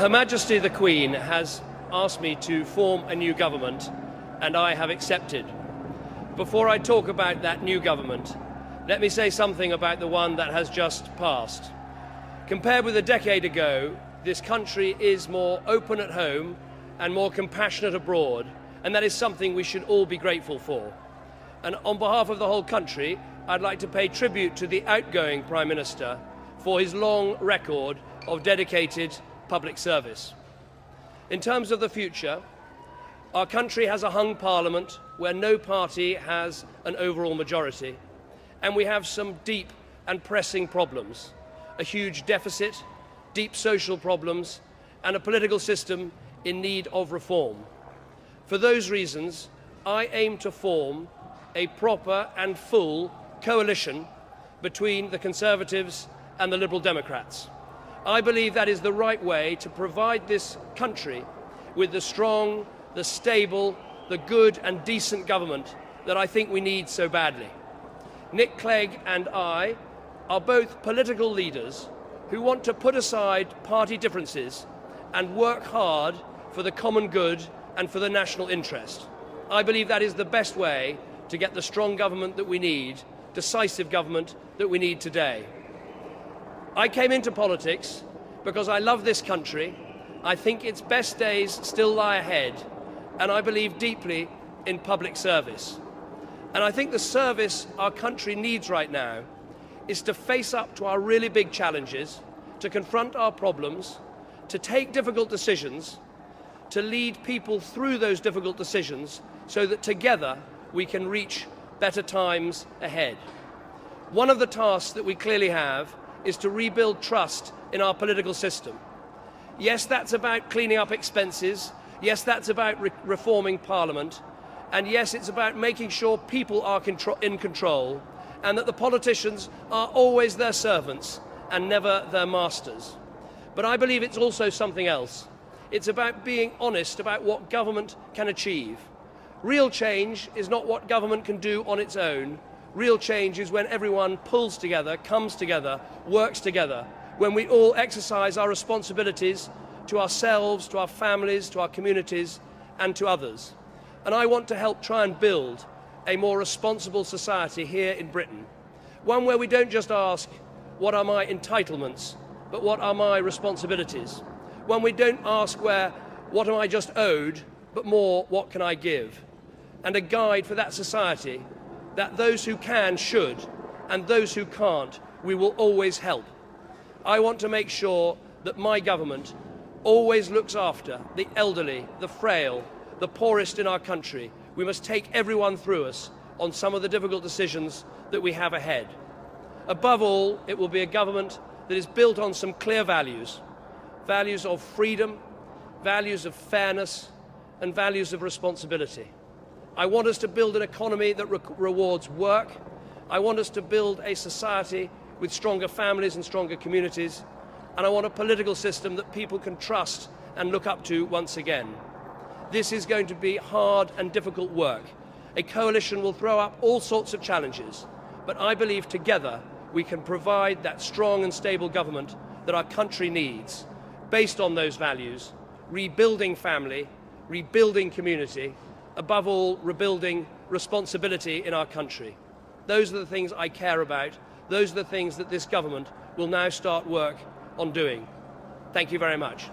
Her Majesty the Queen has asked me to form a new government, and I have accepted. Before I talk about that new government, let me say something about the one that has just passed. Compared with a decade ago, this country is more open at home and more compassionate abroad, and that is something we should all be grateful for. And on behalf of the whole country, I'd like to pay tribute to the outgoing Prime Minister for his long record of dedicated public service. In terms of the future, our country has a hung parliament where no party has an overall majority, and we have some deep and pressing problems, a huge deficit, deep social problems, and a political system in need of reform. For those reasons, I aim to form a proper and full coalition between the Conservatives and the Liberal Democrats. I believe that is the right way to provide this country with the strong, the stable, the good and decent government that I think we need so badly. Nick Clegg and I are both political leaders who want to put aside party differences and work hard for the common good and for the national interest. I believe that is the best way to get the strong government that we need, decisive government that we need today. I came into politics because I love this country. I think its best days still lie ahead, and I believe deeply in public service. And I think the service our country needs right now is to face up to our really big challenges, to confront our problems, to take difficult decisions, to lead people through those difficult decisions so that together we can reach better times ahead. One of the tasks that we clearly have is to rebuild trust in our political system. Yes, that's about cleaning up expenses. Yes, that's about reforming Parliament. And yes, it's about making sure people are in control and that the politicians are always their servants and never their masters. But I believe it's also something else. It's about being honest about what government can achieve. Real change is not what government can do on its own. Real change is when everyone pulls together, comes together, works together, when we all exercise our responsibilities to ourselves, to our families, to our communities, and to others. And I want to help try and build a more responsible society here in Britain, one where we don't just ask, what are my entitlements, but what are my responsibilities? One we don't ask what am I just owed, but more, what can I give? And a guide for that society that those who can should, and those who can't, we will always help. I want to make sure that my government always looks after the elderly, the frail, the poorest in our country. We must take everyone through us on some of the difficult decisions that we have ahead. Above all, it will be a government that is built on some clear values, values of freedom, values of fairness, and values of responsibility. I want us to build an economy that rewards work. I want us to build a society with stronger families and stronger communities. And I want a political system that people can trust and look up to once again. This is going to be hard and difficult work. A coalition will throw up all sorts of challenges, but I believe together we can provide that strong and stable government that our country needs, based on those values, rebuilding family, rebuilding community, above all, rebuilding responsibility in our country. Those are the things I care about. Those are the things that this government will now start work on doing. Thank you very much.